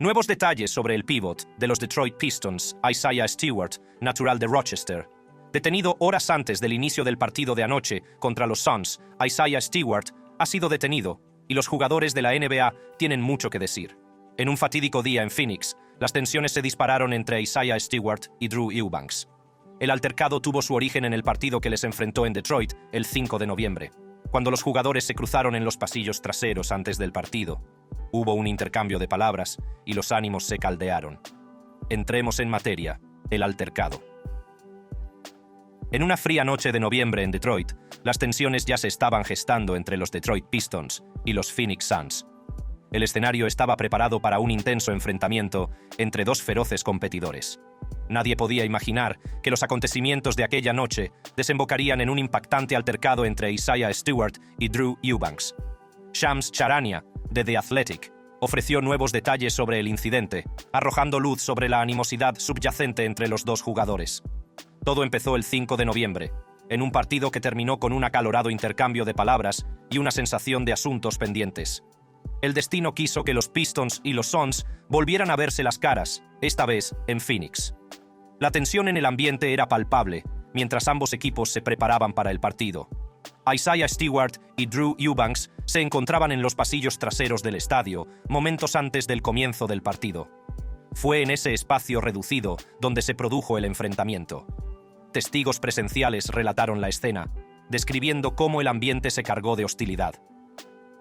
Nuevos detalles sobre el pívot de los Detroit Pistons, Isaiah Stewart, natural de Rochester. Detenido horas antes del inicio del partido de anoche contra los Suns, Isaiah Stewart ha sido detenido y los jugadores de la NBA tienen mucho que decir. En un fatídico día en Phoenix, las tensiones se dispararon entre Isaiah Stewart y Drew Eubanks. El altercado tuvo su origen en el partido que les enfrentó en Detroit el 5 de noviembre, cuando los jugadores se cruzaron en los pasillos traseros antes del partido. Hubo un intercambio de palabras y los ánimos se caldearon. Entremos en materia, el altercado. En una fría noche de noviembre en Detroit, las tensiones ya se estaban gestando entre los Detroit Pistons y los Phoenix Suns. El escenario estaba preparado para un intenso enfrentamiento entre dos feroces competidores. Nadie podía imaginar que los acontecimientos de aquella noche desembocarían en un impactante altercado entre Isaiah Stewart y Drew Eubanks. Shams Charania, de The Athletic, ofreció nuevos detalles sobre el incidente, arrojando luz sobre la animosidad subyacente entre los dos jugadores. Todo empezó el 5 de noviembre, en un partido que terminó con un acalorado intercambio de palabras y una sensación de asuntos pendientes. El destino quiso que los Pistons y los Suns volvieran a verse las caras, esta vez en Phoenix. La tensión en el ambiente era palpable, mientras ambos equipos se preparaban para el partido. Isaiah Stewart y Drew Eubanks se encontraban en los pasillos traseros del estadio, momentos antes del comienzo del partido. Fue en ese espacio reducido donde se produjo el enfrentamiento. Testigos presenciales relataron la escena, describiendo cómo el ambiente se cargó de hostilidad.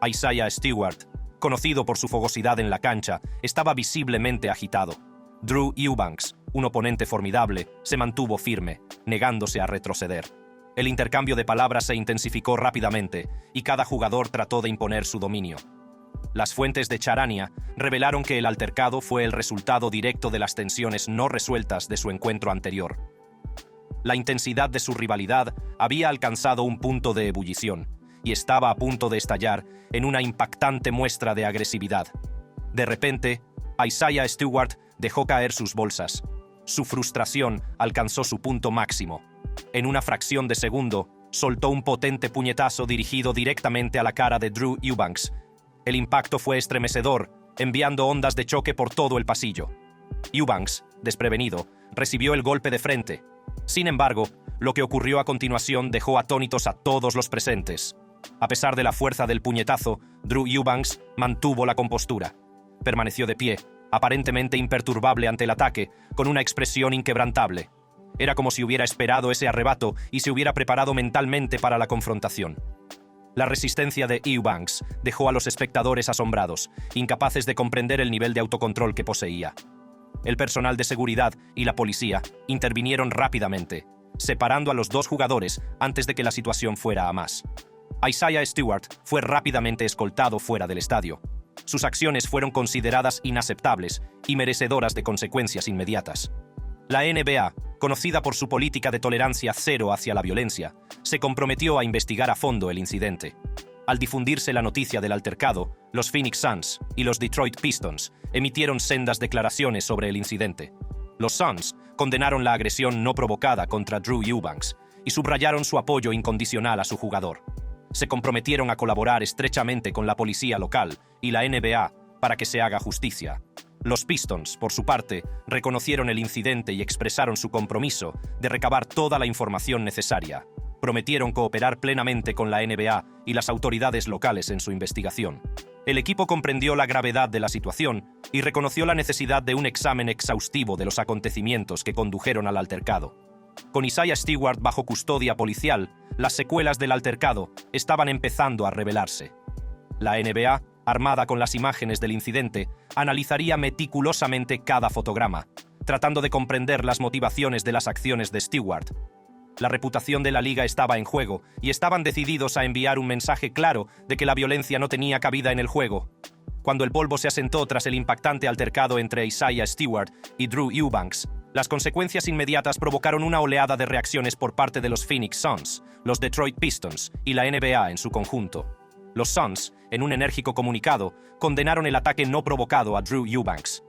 Isaiah Stewart, conocido por su fogosidad en la cancha, estaba visiblemente agitado. Drew Eubanks, un oponente formidable, se mantuvo firme, negándose a retroceder. El intercambio de palabras se intensificó rápidamente y cada jugador trató de imponer su dominio. Las fuentes de Charania revelaron que el altercado fue el resultado directo de las tensiones no resueltas de su encuentro anterior. La intensidad de su rivalidad había alcanzado un punto de ebullición y estaba a punto de estallar en una impactante muestra de agresividad. De repente, Isaiah Stewart dejó caer sus bolsas. Su frustración alcanzó su punto máximo. En una fracción de segundo, soltó un potente puñetazo dirigido directamente a la cara de Drew Eubanks. El impacto fue estremecedor, enviando ondas de choque por todo el pasillo. Eubanks, desprevenido, recibió el golpe de frente. Sin embargo, lo que ocurrió a continuación dejó atónitos a todos los presentes. A pesar de la fuerza del puñetazo, Drew Eubanks mantuvo la compostura. Permaneció de pie, aparentemente imperturbable ante el ataque, con una expresión inquebrantable. Era como si hubiera esperado ese arrebato y se hubiera preparado mentalmente para la confrontación. La resistencia de Eubanks dejó a los espectadores asombrados, incapaces de comprender el nivel de autocontrol que poseía. El personal de seguridad y la policía intervinieron rápidamente, separando a los dos jugadores antes de que la situación fuera a más. Isaiah Stewart fue rápidamente escoltado fuera del estadio. Sus acciones fueron consideradas inaceptables y merecedoras de consecuencias inmediatas. La NBA, conocida por su política de tolerancia cero hacia la violencia, se comprometió a investigar a fondo el incidente. Al difundirse la noticia del altercado, los Phoenix Suns y los Detroit Pistons emitieron sendas declaraciones sobre el incidente. Los Suns condenaron la agresión no provocada contra Drew Eubanks y subrayaron su apoyo incondicional a su jugador. Se comprometieron a colaborar estrechamente con la policía local y la NBA para que se haga justicia. Los Pistons, por su parte, reconocieron el incidente y expresaron su compromiso de recabar toda la información necesaria. Prometieron cooperar plenamente con la NBA y las autoridades locales en su investigación. El equipo comprendió la gravedad de la situación y reconoció la necesidad de un examen exhaustivo de los acontecimientos que condujeron al altercado. Con Isaiah Stewart bajo custodia policial, las secuelas del altercado estaban empezando a revelarse. La NBA, armada con las imágenes del incidente, analizaría meticulosamente cada fotograma, tratando de comprender las motivaciones de las acciones de Stewart. La reputación de la liga estaba en juego y estaban decididos a enviar un mensaje claro de que la violencia no tenía cabida en el juego. Cuando el polvo se asentó tras el impactante altercado entre Isaiah Stewart y Drew Eubanks, las consecuencias inmediatas provocaron una oleada de reacciones por parte de los Phoenix Suns, los Detroit Pistons y la NBA en su conjunto. Los Suns, en un enérgico comunicado, condenaron el ataque no provocado a Drew Eubanks.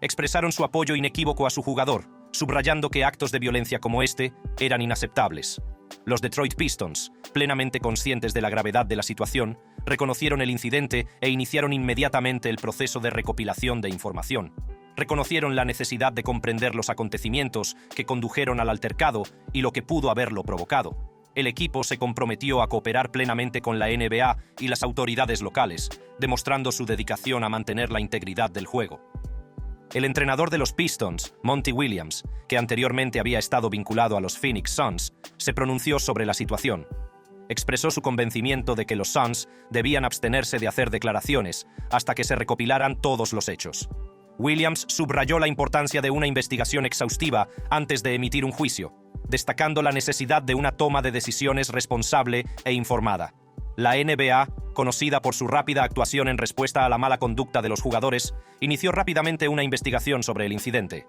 Expresaron su apoyo inequívoco a su jugador, subrayando que actos de violencia como este eran inaceptables. Los Detroit Pistons plenamente conscientes de la gravedad de la situación, reconocieron el incidente e iniciaron inmediatamente el proceso de recopilación de información. Reconocieron la necesidad de comprender los acontecimientos que condujeron al altercado y lo que pudo haberlo provocado. El equipo se comprometió a cooperar plenamente con la NBA y las autoridades locales, demostrando su dedicación a mantener la integridad del juego. El entrenador de los Pistons, Monty Williams, que anteriormente había estado vinculado a los Phoenix Suns, se pronunció sobre la situación. Expresó su convencimiento de que los Suns debían abstenerse de hacer declaraciones hasta que se recopilaran todos los hechos. Williams subrayó la importancia de una investigación exhaustiva antes de emitir un juicio, destacando la necesidad de una toma de decisiones responsable e informada. La NBA, conocida por su rápida actuación en respuesta a la mala conducta de los jugadores, inició rápidamente una investigación sobre el incidente.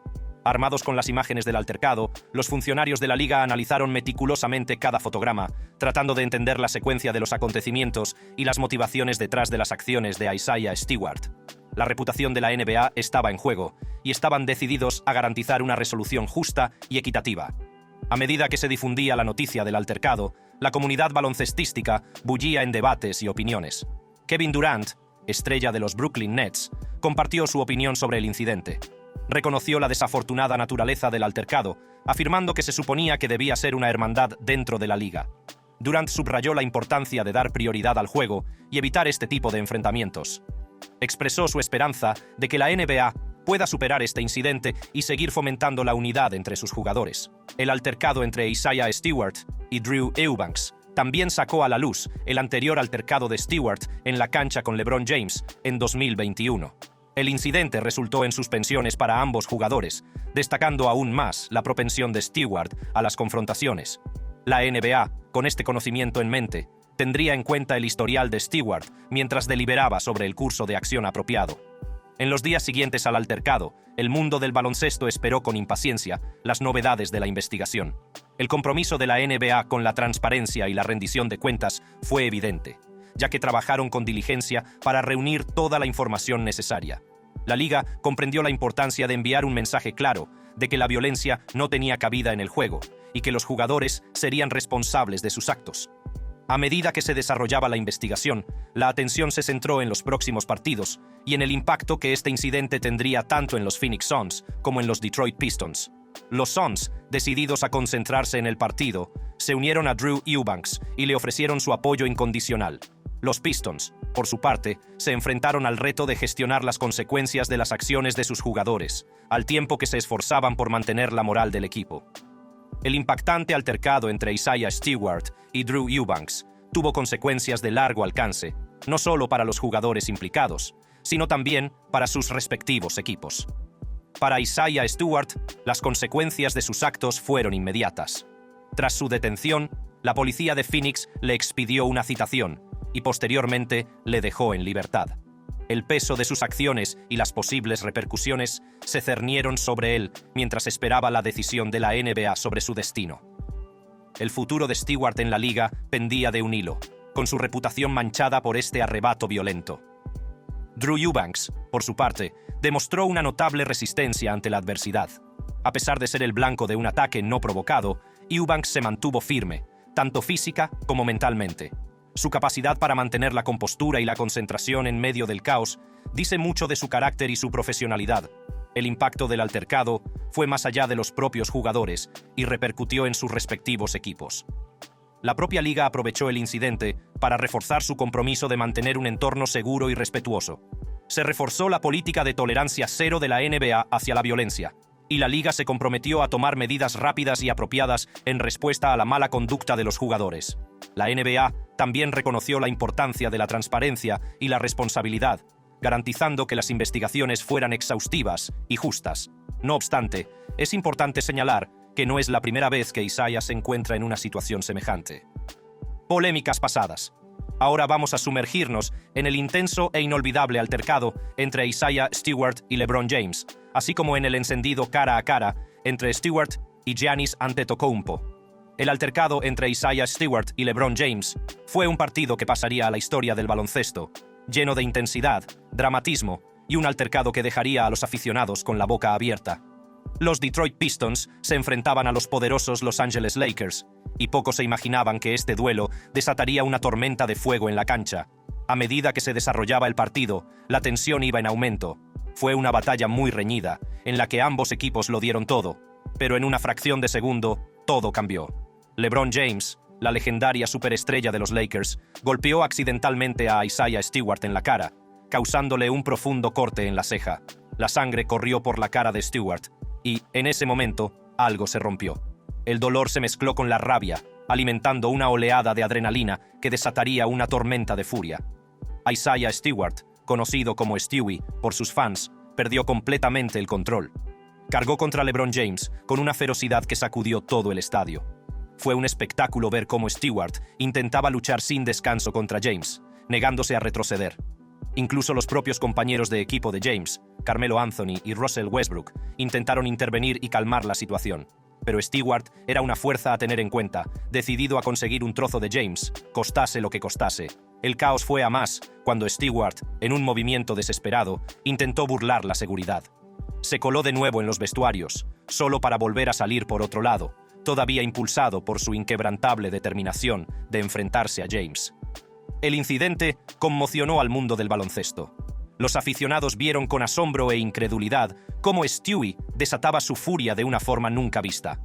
Armados con las imágenes del altercado, los funcionarios de la liga analizaron meticulosamente cada fotograma, tratando de entender la secuencia de los acontecimientos y las motivaciones detrás de las acciones de Isaiah Stewart. La reputación de la NBA estaba en juego, y estaban decididos a garantizar una resolución justa y equitativa. A medida que se difundía la noticia del altercado, la comunidad baloncestística bullía en debates y opiniones. Kevin Durant, estrella de los Brooklyn Nets, compartió su opinión sobre el incidente. Reconoció la desafortunada naturaleza del altercado, afirmando que se suponía que debía ser una hermandad dentro de la liga. Durant subrayó la importancia de dar prioridad al juego y evitar este tipo de enfrentamientos. Expresó su esperanza de que la NBA pueda superar este incidente y seguir fomentando la unidad entre sus jugadores. El altercado entre Isaiah Stewart y Drew Eubanks también sacó a la luz el anterior altercado de Stewart en la cancha con LeBron James en 2021. El incidente resultó en suspensiones para ambos jugadores, destacando aún más la propensión de Stewart a las confrontaciones. La NBA, con este conocimiento en mente, tendría en cuenta el historial de Stewart mientras deliberaba sobre el curso de acción apropiado. En los días siguientes al altercado, el mundo del baloncesto esperó con impaciencia las novedades de la investigación. El compromiso de la NBA con la transparencia y la rendición de cuentas fue evidente, ya que trabajaron con diligencia para reunir toda la información necesaria. La liga comprendió la importancia de enviar un mensaje claro de que la violencia no tenía cabida en el juego y que los jugadores serían responsables de sus actos. A medida que se desarrollaba la investigación, la atención se centró en los próximos partidos y en el impacto que este incidente tendría tanto en los Phoenix Suns como en los Detroit Pistons. Los Suns, decididos a concentrarse en el partido, se unieron a Drew Eubanks y le ofrecieron su apoyo incondicional. Los Pistons, por su parte, se enfrentaron al reto de gestionar las consecuencias de las acciones de sus jugadores, al tiempo que se esforzaban por mantener la moral del equipo. El impactante altercado entre Isaiah Stewart y Drew Eubanks tuvo consecuencias de largo alcance, no solo para los jugadores implicados, sino también para sus respectivos equipos. Para Isaiah Stewart, las consecuencias de sus actos fueron inmediatas. Tras su detención, la policía de Phoenix le expidió una citación y posteriormente le dejó en libertad. El peso de sus acciones y las posibles repercusiones se cernieron sobre él mientras esperaba la decisión de la NBA sobre su destino. El futuro de Stewart en la liga pendía de un hilo, con su reputación manchada por este arrebato violento. Drew Eubanks, por su parte, demostró una notable resistencia ante la adversidad. A pesar de ser el blanco de un ataque no provocado, Eubanks se mantuvo firme, tanto física como mentalmente. Su capacidad para mantener la compostura y la concentración en medio del caos dice mucho de su carácter y su profesionalidad. El impacto del altercado fue más allá de los propios jugadores y repercutió en sus respectivos equipos. La propia liga aprovechó el incidente para reforzar su compromiso de mantener un entorno seguro y respetuoso. Se reforzó la política de tolerancia cero de la NBA hacia la violencia, y la liga se comprometió a tomar medidas rápidas y apropiadas en respuesta a la mala conducta de los jugadores. La NBA también reconoció la importancia de la transparencia y la responsabilidad, garantizando que las investigaciones fueran exhaustivas y justas. No obstante, es importante señalar que no es la primera vez que Isaiah se encuentra en una situación semejante. Polémicas pasadas. Ahora vamos a sumergirnos en el intenso e inolvidable altercado entre Isaiah Stewart y LeBron James, así como en el encendido cara a cara entre Stewart y Giannis Antetokounmpo. El altercado entre Isaiah Stewart y LeBron James fue un partido que pasaría a la historia del baloncesto, lleno de intensidad, dramatismo y un altercado que dejaría a los aficionados con la boca abierta. Los Detroit Pistons se enfrentaban a los poderosos Los Angeles Lakers, y pocos se imaginaban que este duelo desataría una tormenta de fuego en la cancha. A medida que se desarrollaba el partido, la tensión iba en aumento. Fue una batalla muy reñida, en la que ambos equipos lo dieron todo, pero en una fracción de segundo, todo cambió. LeBron James, la legendaria superestrella de los Lakers, golpeó accidentalmente a Isaiah Stewart en la cara, causándole un profundo corte en la ceja. La sangre corrió por la cara de Stewart, y, en ese momento, algo se rompió. El dolor se mezcló con la rabia, alimentando una oleada de adrenalina que desataría una tormenta de furia. Isaiah Stewart, conocido como Stewie por sus fans, perdió completamente el control. Cargó contra LeBron James con una ferocidad que sacudió todo el estadio. Fue un espectáculo ver cómo Stewart intentaba luchar sin descanso contra James, negándose a retroceder. Incluso los propios compañeros de equipo de James, Carmelo Anthony y Russell Westbrook, intentaron intervenir y calmar la situación. Pero Stewart era una fuerza a tener en cuenta, decidido a conseguir un trozo de James, costase lo que costase. El caos fue a más cuando Stewart, en un movimiento desesperado, intentó burlar la seguridad. Se coló de nuevo en los vestuarios, solo para volver a salir por otro lado, todavía impulsado por su inquebrantable determinación de enfrentarse a James. El incidente conmocionó al mundo del baloncesto. Los aficionados vieron con asombro e incredulidad cómo Stewie desataba su furia de una forma nunca vista.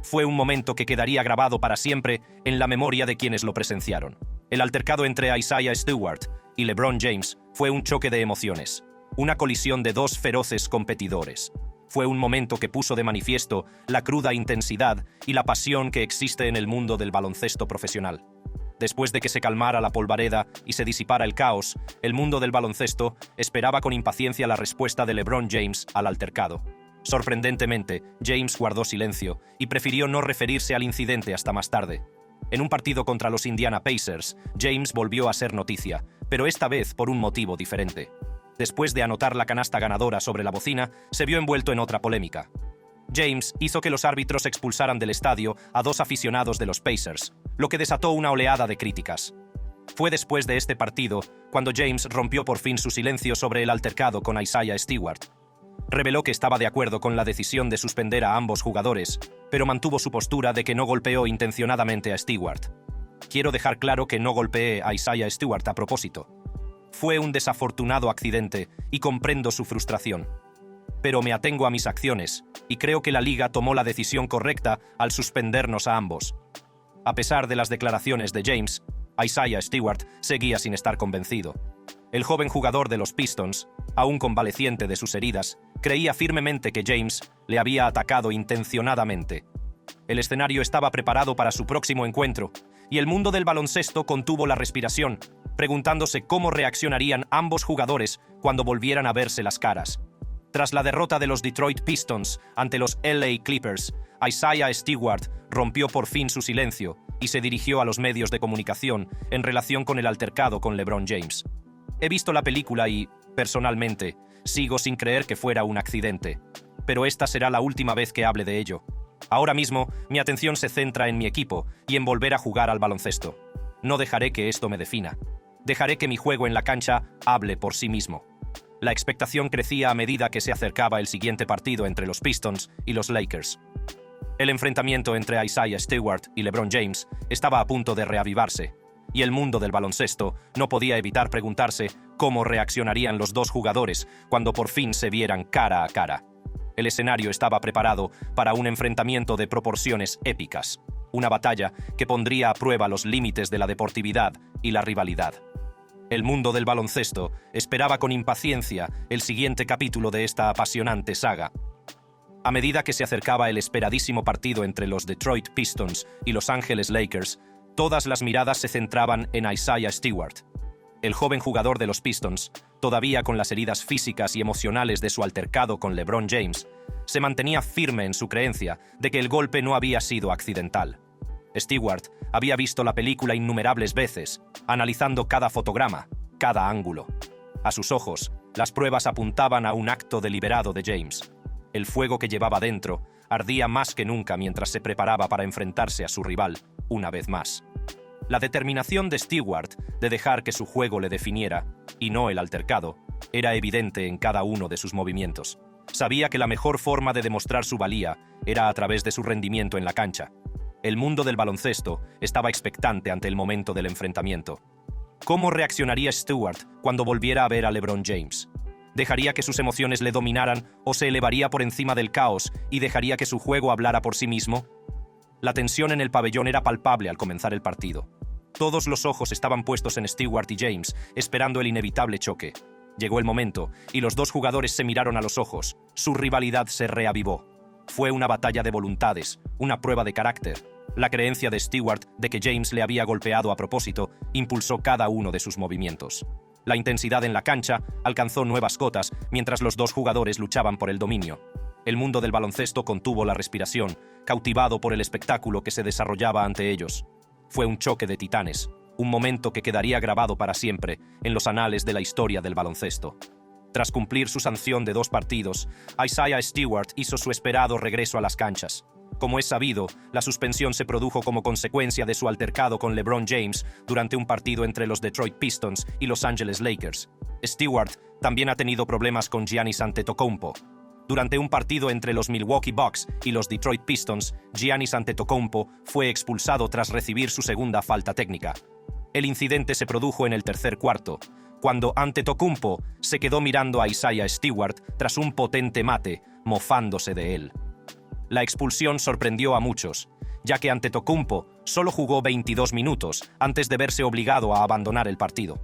Fue un momento que quedaría grabado para siempre en la memoria de quienes lo presenciaron. El altercado entre Isaiah Stewart y LeBron James fue un choque de emociones, una colisión de dos feroces competidores. Fue un momento que puso de manifiesto la cruda intensidad y la pasión que existe en el mundo del baloncesto profesional. Después de que se calmara la polvareda y se disipara el caos, el mundo del baloncesto esperaba con impaciencia la respuesta de LeBron James al altercado. Sorprendentemente, James guardó silencio y prefirió no referirse al incidente hasta más tarde. En un partido contra los Indiana Pacers, James volvió a ser noticia, pero esta vez por un motivo diferente. Después de anotar la canasta ganadora sobre la bocina, se vio envuelto en otra polémica. James hizo que los árbitros expulsaran del estadio a dos aficionados de los Pacers, lo que desató una oleada de críticas. Fue después de este partido cuando James rompió por fin su silencio sobre el altercado con Isaiah Stewart. Reveló que estaba de acuerdo con la decisión de suspender a ambos jugadores, pero mantuvo su postura de que no golpeó intencionadamente a Stewart. Quiero dejar claro que no golpeé a Isaiah Stewart a propósito. Fue un desafortunado accidente y comprendo su frustración. Pero me atengo a mis acciones, y creo que la liga tomó la decisión correcta al suspendernos a ambos. A pesar de las declaraciones de James, Isaiah Stewart seguía sin estar convencido. El joven jugador de los Pistons, aún convaleciente de sus heridas, creía firmemente que James le había atacado intencionadamente. El escenario estaba preparado para su próximo encuentro, y el mundo del baloncesto contuvo la respiración, preguntándose cómo reaccionarían ambos jugadores cuando volvieran a verse las caras. Tras la derrota de los Detroit Pistons ante los LA Clippers, Isaiah Stewart rompió por fin su silencio y se dirigió a los medios de comunicación en relación con el altercado con LeBron James. He visto la película y, personalmente, sigo sin creer que fuera un accidente, pero esta será la última vez que hable de ello. Ahora mismo, mi atención se centra en mi equipo y en volver a jugar al baloncesto. No dejaré que esto me defina. Dejaré que mi juego en la cancha hable por sí mismo. La expectación crecía a medida que se acercaba el siguiente partido entre los Pistons y los Lakers. El enfrentamiento entre Isaiah Stewart y LeBron James estaba a punto de reavivarse, y el mundo del baloncesto no podía evitar preguntarse cómo reaccionarían los dos jugadores cuando por fin se vieran cara a cara. El escenario estaba preparado para un enfrentamiento de proporciones épicas, una batalla que pondría a prueba los límites de la deportividad y la rivalidad. El mundo del baloncesto esperaba con impaciencia el siguiente capítulo de esta apasionante saga. A medida que se acercaba el esperadísimo partido entre los Detroit Pistons y Los Ángeles Lakers, todas las miradas se centraban en Isaiah Stewart. El joven jugador de los Pistons, todavía con las heridas físicas y emocionales de su altercado con LeBron James, se mantenía firme en su creencia de que el golpe no había sido accidental. Stewart había visto la película innumerables veces, analizando cada fotograma, cada ángulo. A sus ojos, las pruebas apuntaban a un acto deliberado de James. El fuego que llevaba dentro ardía más que nunca mientras se preparaba para enfrentarse a su rival, una vez más. La determinación de Stewart de dejar que su juego le definiera, y no el altercado, era evidente en cada uno de sus movimientos. Sabía que la mejor forma de demostrar su valía era a través de su rendimiento en la cancha. El mundo del baloncesto estaba expectante ante el momento del enfrentamiento. ¿Cómo reaccionaría Stewart cuando volviera a ver a LeBron James? ¿Dejaría que sus emociones le dominaran o se elevaría por encima del caos y dejaría que su juego hablara por sí mismo? La tensión en el pabellón era palpable al comenzar el partido. Todos los ojos estaban puestos en Stewart y James, esperando el inevitable choque. Llegó el momento, y los dos jugadores se miraron a los ojos. Su rivalidad se reavivó. Fue una batalla de voluntades, una prueba de carácter. La creencia de Stewart de que James le había golpeado a propósito impulsó cada uno de sus movimientos. La intensidad en la cancha alcanzó nuevas cotas mientras los dos jugadores luchaban por el dominio. El mundo del baloncesto contuvo la respiración, cautivado por el espectáculo que se desarrollaba ante ellos. Fue un choque de titanes, un momento que quedaría grabado para siempre en los anales de la historia del baloncesto. Tras cumplir su sanción de 2 partidos, Isaiah Stewart hizo su esperado regreso a las canchas. Como es sabido, la suspensión se produjo como consecuencia de su altercado con LeBron James durante un partido entre los Detroit Pistons y Los Angeles Lakers. Stewart también ha tenido problemas con Giannis Antetokounmpo. Durante un partido entre los Milwaukee Bucks y los Detroit Pistons, Giannis Antetokounmpo fue expulsado tras recibir su segunda falta técnica. El incidente se produjo en el tercer cuarto, cuando Antetokounmpo se quedó mirando a Isaiah Stewart tras un potente mate, mofándose de él. La expulsión sorprendió a muchos, ya que Antetokounmpo solo jugó 22 minutos antes de verse obligado a abandonar el partido.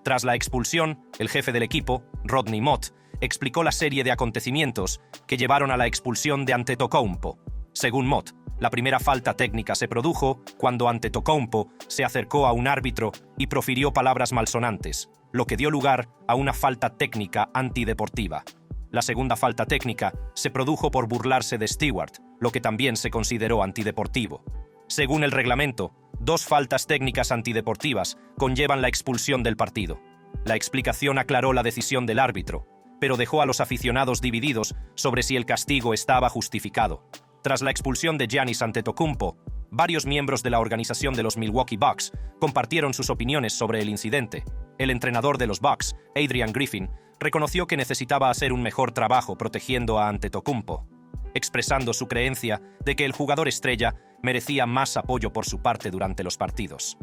Tras la expulsión, el jefe del equipo, Rodney Mott, explicó la serie de acontecimientos que llevaron a la expulsión de Antetokounmpo. Según Mott, la primera falta técnica se produjo cuando Antetokounmpo se acercó a un árbitro y profirió palabras malsonantes, lo que dio lugar a una falta técnica antideportiva. La segunda falta técnica se produjo por burlarse de Stewart, lo que también se consideró antideportivo. Según el reglamento, 2 faltas técnicas antideportivas conllevan la expulsión del partido. La explicación aclaró la decisión del árbitro, pero dejó a los aficionados divididos sobre si el castigo estaba justificado. Tras la expulsión de Giannis Antetokounmpo, varios miembros de la organización de los Milwaukee Bucks compartieron sus opiniones sobre el incidente. El entrenador de los Bucks, Adrian Griffin, reconoció que necesitaba hacer un mejor trabajo protegiendo a Antetokounmpo, expresando su creencia de que el jugador estrella merecía más apoyo por su parte durante los partidos.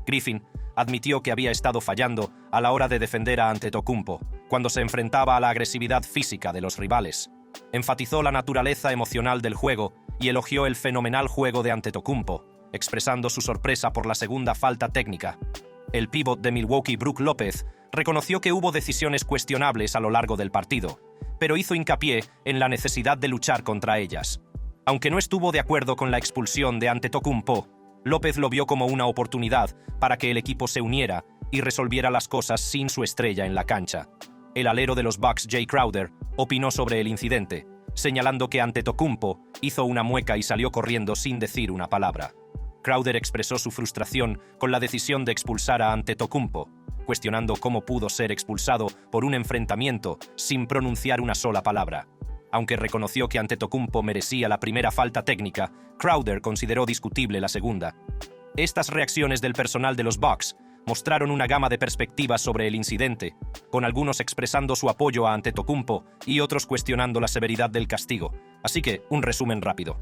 Griffin admitió que había estado fallando a la hora de defender a Antetokounmpo cuando se enfrentaba a la agresividad física de los rivales. Enfatizó la naturaleza emocional del juego y elogió el fenomenal juego de Antetokounmpo, expresando su sorpresa por la segunda falta técnica. El pívot de Milwaukee, Brook López, reconoció que hubo decisiones cuestionables a lo largo del partido, pero hizo hincapié en la necesidad de luchar contra ellas. Aunque no estuvo de acuerdo con la expulsión de Antetokounmpo, López lo vio como una oportunidad para que el equipo se uniera y resolviera las cosas sin su estrella en la cancha. El alero de los Bucks, Jay Crowder, opinó sobre el incidente, señalando que Antetokounmpo hizo una mueca y salió corriendo sin decir una palabra. Crowder expresó su frustración con la decisión de expulsar a Antetokounmpo, cuestionando cómo pudo ser expulsado por un enfrentamiento sin pronunciar una sola palabra. Aunque reconoció que Antetokounmpo merecía la primera falta técnica, Crowder consideró discutible la segunda. Estas reacciones del personal de los Bucks mostraron una gama de perspectivas sobre el incidente, con algunos expresando su apoyo a Antetokounmpo y otros cuestionando la severidad del castigo. Así que, un resumen rápido.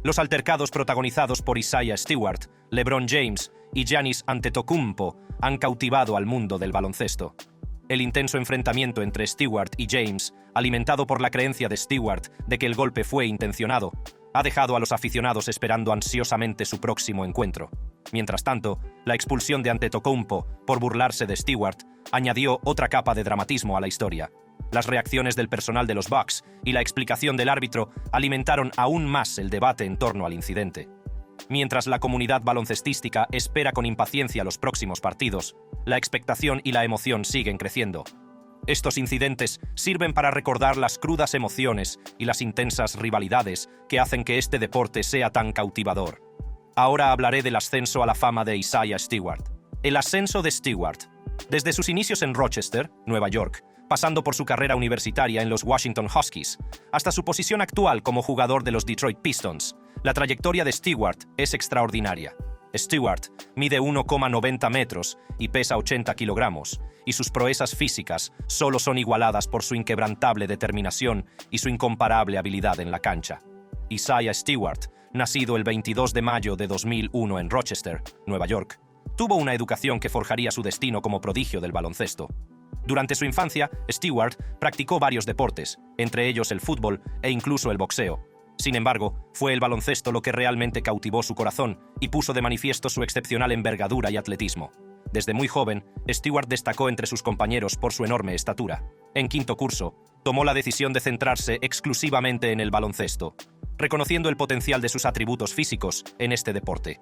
Los altercados protagonizados por Isaiah Stewart, LeBron James y Giannis Antetokounmpo han cautivado al mundo del baloncesto. El intenso enfrentamiento entre Stewart y James, alimentado por la creencia de Stewart de que el golpe fue intencionado, ha dejado a los aficionados esperando ansiosamente su próximo encuentro. Mientras tanto, la expulsión de Antetokounmpo por burlarse de Stewart añadió otra capa de dramatismo a la historia. Las reacciones del personal de los Bucks y la explicación del árbitro alimentaron aún más el debate en torno al incidente. Mientras la comunidad baloncestística espera con impaciencia los próximos partidos, la expectación y la emoción siguen creciendo. Estos incidentes sirven para recordar las crudas emociones y las intensas rivalidades que hacen que este deporte sea tan cautivador. Ahora hablaré del ascenso a la fama de Isaiah Stewart. El ascenso de Stewart. Desde sus inicios en Rochester, Nueva York, pasando por su carrera universitaria en los Washington Huskies, hasta su posición actual como jugador de los Detroit Pistons, la trayectoria de Stewart es extraordinaria. Stewart mide 1,90 metros y pesa 80 kilogramos, y sus proezas físicas solo son igualadas por su inquebrantable determinación y su incomparable habilidad en la cancha. Isaiah Stewart nacido el 22 de mayo de 2001 en Rochester, Nueva York, tuvo una educación que forjaría su destino como prodigio del baloncesto. Durante su infancia, Stewart practicó varios deportes, entre ellos el fútbol e incluso el boxeo. Sin embargo, fue el baloncesto lo que realmente cautivó su corazón y puso de manifiesto su excepcional envergadura y atletismo. Desde muy joven, Stewart destacó entre sus compañeros por su enorme estatura. En quinto curso, tomó la decisión de centrarse exclusivamente en el baloncesto, reconociendo el potencial de sus atributos físicos en este deporte.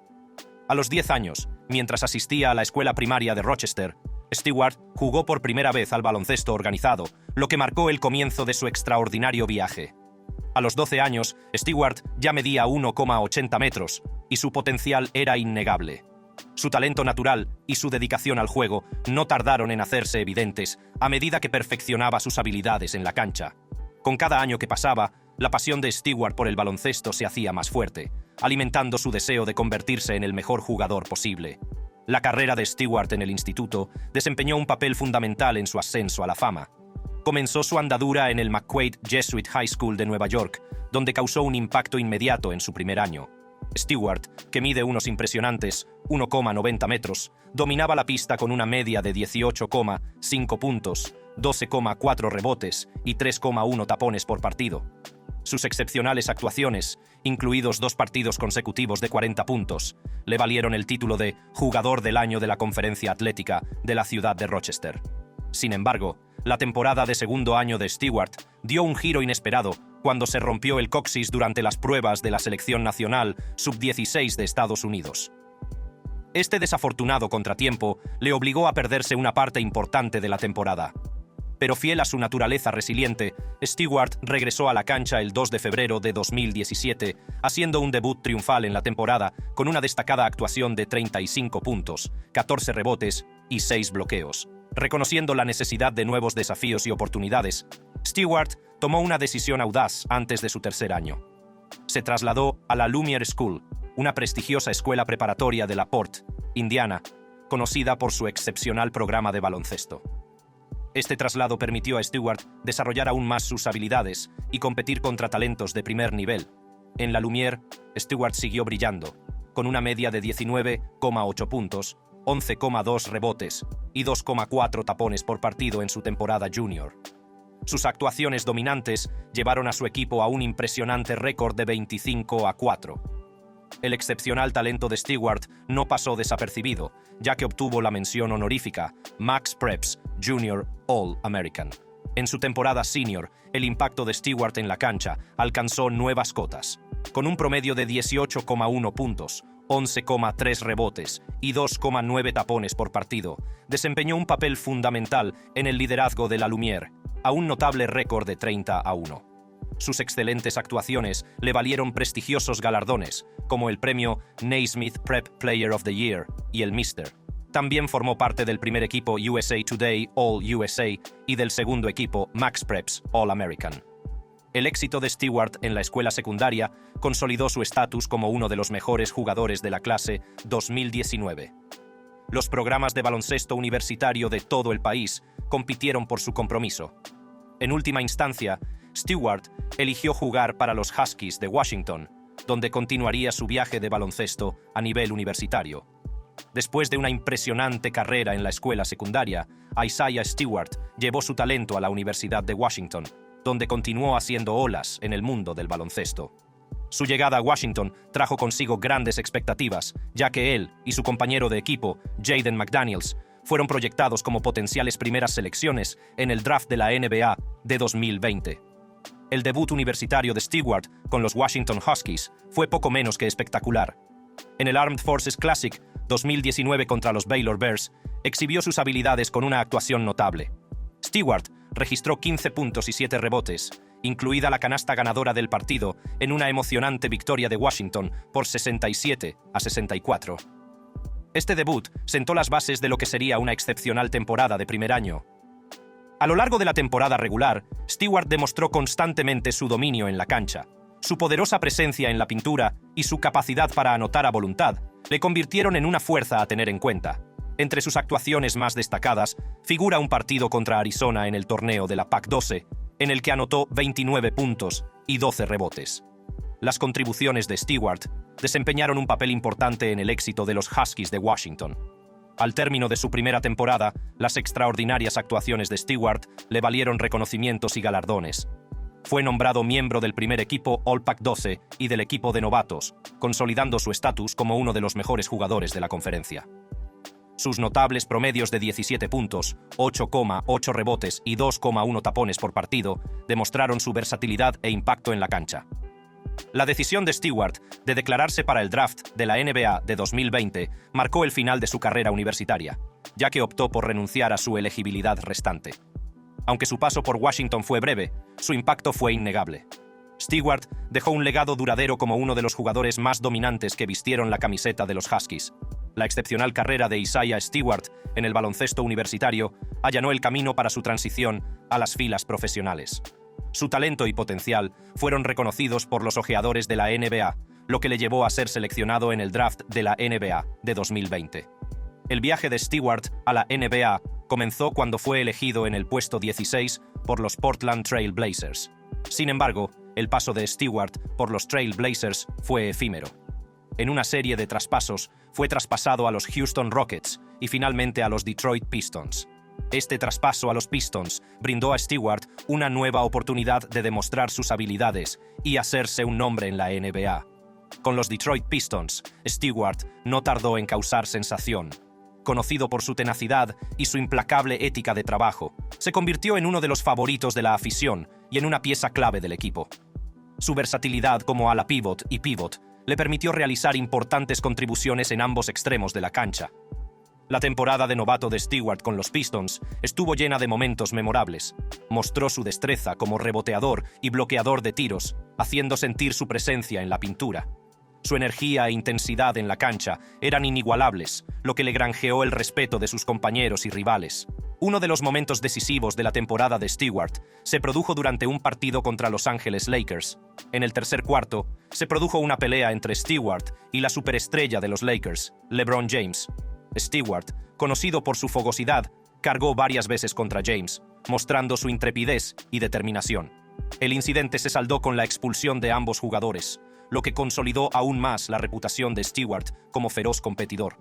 A los 10 años, mientras asistía a la escuela primaria de Rochester, Stewart jugó por primera vez al baloncesto organizado, lo que marcó el comienzo de su extraordinario viaje. A los 12 años, Stewart ya medía 1,80 metros y su potencial era innegable. Su talento natural y su dedicación al juego no tardaron en hacerse evidentes a medida que perfeccionaba sus habilidades en la cancha. Con cada año que pasaba, la pasión de Stewart por el baloncesto se hacía más fuerte, alimentando su deseo de convertirse en el mejor jugador posible. La carrera de Stewart en el instituto desempeñó un papel fundamental en su ascenso a la fama. Comenzó su andadura en el McQuaid Jesuit High School de Nueva York, donde causó un impacto inmediato en su primer año. Stewart, que mide unos impresionantes 1,90 metros, dominaba la pista con una media de 18,5 puntos, 12,4 rebotes y 3,1 tapones por partido. Sus excepcionales actuaciones, incluidos 2 partidos consecutivos de 40 puntos, le valieron el título de Jugador del Año de la Conferencia Atlética de la ciudad de Rochester. Sin embargo, la temporada de segundo año de Stewart dio un giro inesperado cuando se rompió el coxis durante las pruebas de la selección nacional sub-16 de Estados Unidos. Este desafortunado contratiempo le obligó a perderse una parte importante de la temporada. Pero fiel a su naturaleza resiliente, Stewart regresó a la cancha el 2 de febrero de 2017, haciendo un debut triunfal en la temporada con una destacada actuación de 35 puntos, 14 rebotes y 6 bloqueos. Reconociendo la necesidad de nuevos desafíos y oportunidades, Stewart tomó una decisión audaz antes de su tercer año. Se trasladó a la Lumiere School, una prestigiosa escuela preparatoria de LaPorte, Indiana, conocida por su excepcional programa de baloncesto. Este traslado permitió a Stewart desarrollar aún más sus habilidades y competir contra talentos de primer nivel. En la Lumiere, Stewart siguió brillando, con una media de 19,8 puntos, 11,2 rebotes y 2,4 tapones por partido en su temporada junior. Sus actuaciones dominantes llevaron a su equipo a un impresionante récord de 25-4. El excepcional talento de Stewart no pasó desapercibido, ya que obtuvo la mención honorífica Max Preps Junior All-American. En su temporada senior, el impacto de Stewart en la cancha alcanzó nuevas cotas. Con un promedio de 18,1 puntos, 11,3 rebotes y 2,9 tapones por partido, desempeñó un papel fundamental en el liderazgo de la Lumiere, a un notable récord de 30-1. Sus excelentes actuaciones le valieron prestigiosos galardones, como el premio Naismith Prep Player of the Year y el Mr. También formó parte del primer equipo USA Today All-USA y del segundo equipo Max Preps All-American. El éxito de Stewart en la escuela secundaria consolidó su estatus como uno de los mejores jugadores de la clase 2019. Los programas de baloncesto universitario de todo el país compitieron por su compromiso. En última instancia, Stewart eligió jugar para los Huskies de Washington, donde continuaría su viaje de baloncesto a nivel universitario. Después de una impresionante carrera en la escuela secundaria, Isaiah Stewart llevó su talento a la Universidad de Washington, donde continuó haciendo olas en el mundo del baloncesto. Su llegada a Washington trajo consigo grandes expectativas, ya que él y su compañero de equipo, Jaden McDaniels, fueron proyectados como potenciales primeras selecciones en el draft de la NBA de 2020. El debut universitario de Stewart con los Washington Huskies fue poco menos que espectacular. En el Armed Forces Classic 2019 contra los Baylor Bears, exhibió sus habilidades con una actuación notable. Stewart registró 15 puntos y 7 rebotes, incluida la canasta ganadora del partido en una emocionante victoria de Washington por 67-64. Este debut sentó las bases de lo que sería una excepcional temporada de primer año. A lo largo de la temporada regular, Stewart demostró constantemente su dominio en la cancha. Su poderosa presencia en la pintura y su capacidad para anotar a voluntad le convirtieron en una fuerza a tener en cuenta. Entre sus actuaciones más destacadas figura un partido contra Arizona en el torneo de la Pac-12, en el que anotó 29 puntos y 12 rebotes. Las contribuciones de Stewart desempeñaron un papel importante en el éxito de los Huskies de Washington. Al término de su primera temporada, las extraordinarias actuaciones de Stewart le valieron reconocimientos y galardones. Fue nombrado miembro del primer equipo All-Pac-12 y del equipo de novatos, consolidando su estatus como uno de los mejores jugadores de la conferencia. Sus notables promedios de 17 puntos, 8,8 rebotes y 2,1 tapones por partido demostraron su versatilidad e impacto en la cancha. La decisión de Stewart de declararse para el draft de la NBA de 2020 marcó el final de su carrera universitaria, ya que optó por renunciar a su elegibilidad restante. Aunque su paso por Washington fue breve, su impacto fue innegable. Stewart dejó un legado duradero como uno de los jugadores más dominantes que vistieron la camiseta de los Huskies. La excepcional carrera de Isaiah Stewart en el baloncesto universitario allanó el camino para su transición a las filas profesionales. Su talento y potencial fueron reconocidos por los ojeadores de la NBA, lo que le llevó a ser seleccionado en el draft de la NBA de 2020. El viaje de Stewart a la NBA comenzó cuando fue elegido en el puesto 16 por los Portland Trail Blazers. Sin embargo, el paso de Stewart por los Trail Blazers fue efímero. En una serie de traspasos, fue traspasado a los Houston Rockets y finalmente a los Detroit Pistons. Este traspaso a los Pistons brindó a Stewart una nueva oportunidad de demostrar sus habilidades y hacerse un nombre en la NBA. Con los Detroit Pistons, Stewart no tardó en causar sensación. Conocido por su tenacidad y su implacable ética de trabajo, se convirtió en uno de los favoritos de la afición y en una pieza clave del equipo. Su versatilidad como ala pívot y pívot le permitió realizar importantes contribuciones en ambos extremos de la cancha. La temporada de novato de Stewart con los Pistons estuvo llena de momentos memorables. Mostró su destreza como reboteador y bloqueador de tiros, haciendo sentir su presencia en la pintura. Su energía e intensidad en la cancha eran inigualables, lo que le granjeó el respeto de sus compañeros y rivales. Uno de los momentos decisivos de la temporada de Stewart se produjo durante un partido contra Los Ángeles Lakers. En el tercer cuarto, se produjo una pelea entre Stewart y la superestrella de los Lakers, LeBron James. Stewart, conocido por su fogosidad, cargó varias veces contra James, mostrando su intrepidez y determinación. El incidente se saldó con la expulsión de ambos jugadores, lo que consolidó aún más la reputación de Stewart como feroz competidor.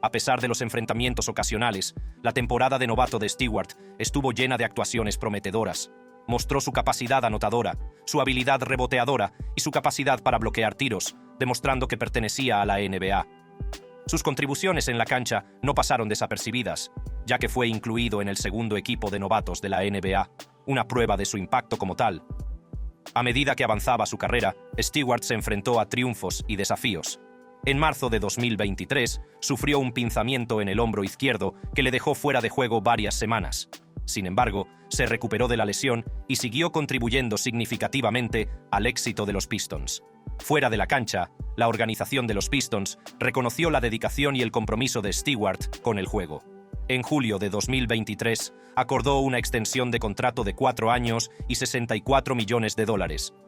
A pesar de los enfrentamientos ocasionales, la temporada de novato de Stewart estuvo llena de actuaciones prometedoras. Mostró su capacidad anotadora, su habilidad reboteadora y su capacidad para bloquear tiros, demostrando que pertenecía a la NBA. Sus contribuciones en la cancha no pasaron desapercibidas, ya que fue incluido en el segundo equipo de novatos de la NBA, una prueba de su impacto como tal. A medida que avanzaba su carrera, Stewart se enfrentó a triunfos y desafíos. En marzo de 2023, sufrió un pinzamiento en el hombro izquierdo que le dejó fuera de juego varias semanas. Sin embargo, se recuperó de la lesión y siguió contribuyendo significativamente al éxito de los Pistons. Fuera de la cancha, la organización de los Pistons reconoció la dedicación y el compromiso de Stewart con el juego. En julio de 2023, acordó una extensión de contrato de 4 años y $64 millones,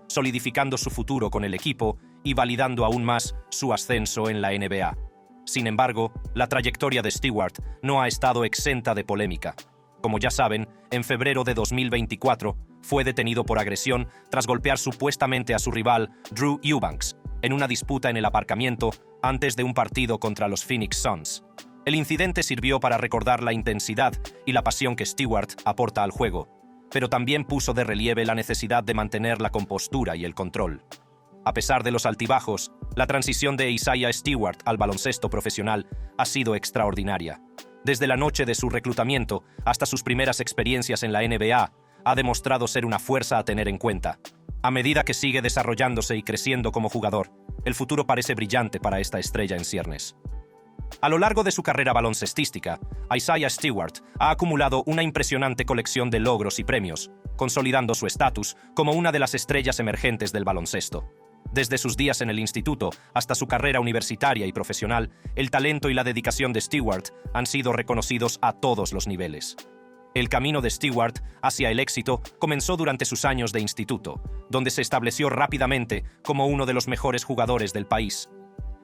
solidificando su futuro con el equipo y validando aún más su ascenso en la NBA. Sin embargo, la trayectoria de Stewart no ha estado exenta de polémica. Como ya saben, en febrero de 2024 fue detenido por agresión tras golpear supuestamente a su rival Drew Eubanks en una disputa en el aparcamiento antes de un partido contra los Phoenix Suns. El incidente sirvió para recordar la intensidad y la pasión que Stewart aporta al juego, pero también puso de relieve la necesidad de mantener la compostura y el control. A pesar de los altibajos, la transición de Isaiah Stewart al baloncesto profesional ha sido extraordinaria. Desde la noche de su reclutamiento hasta sus primeras experiencias en la NBA, ha demostrado ser una fuerza a tener en cuenta. A medida que sigue desarrollándose y creciendo como jugador, el futuro parece brillante para esta estrella en ciernes. A lo largo de su carrera baloncestística, Isaiah Stewart ha acumulado una impresionante colección de logros y premios, consolidando su estatus como una de las estrellas emergentes del baloncesto. Desde sus días en el instituto hasta su carrera universitaria y profesional, el talento y la dedicación de Stewart han sido reconocidos a todos los niveles. El camino de Stewart hacia el éxito comenzó durante sus años de instituto, donde se estableció rápidamente como uno de los mejores jugadores del país.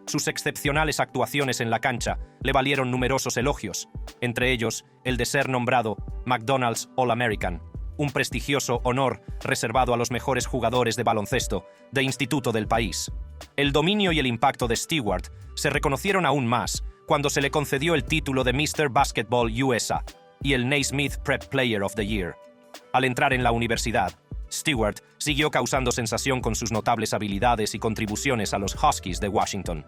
Sus excepcionales actuaciones en la cancha le valieron numerosos elogios, entre ellos el de ser nombrado McDonald's All-American, un prestigioso honor reservado a los mejores jugadores de baloncesto de instituto del país. El dominio y el impacto de Stewart se reconocieron aún más cuando se le concedió el título de Mr. Basketball USA y el Naismith Prep Player of the Year. Al entrar en la universidad, Stewart siguió causando sensación con sus notables habilidades y contribuciones a los Huskies de Washington.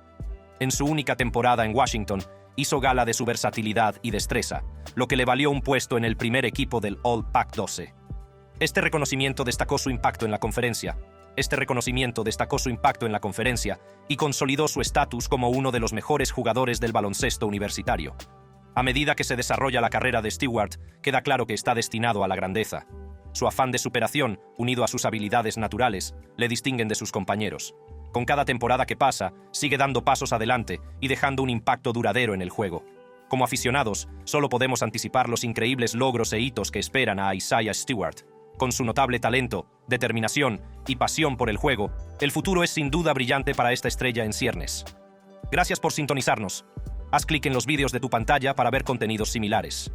En su única temporada en Washington, hizo gala de su versatilidad y destreza, lo que le valió un puesto en el primer equipo del All-Pac-12. Este reconocimiento destacó su impacto en la conferencia y consolidó su estatus como uno de los mejores jugadores del baloncesto universitario. A medida que se desarrolla la carrera de Stewart, queda claro que está destinado a la grandeza. Su afán de superación, unido a sus habilidades naturales, le distinguen de sus compañeros. Con cada temporada que pasa, sigue dando pasos adelante y dejando un impacto duradero en el juego. Como aficionados, solo podemos anticipar los increíbles logros e hitos que esperan a Isaiah Stewart. Con su notable talento, determinación y pasión por el juego, el futuro es sin duda brillante para esta estrella en ciernes. Gracias por sintonizarnos. Haz clic en los vídeos de tu pantalla para ver contenidos similares.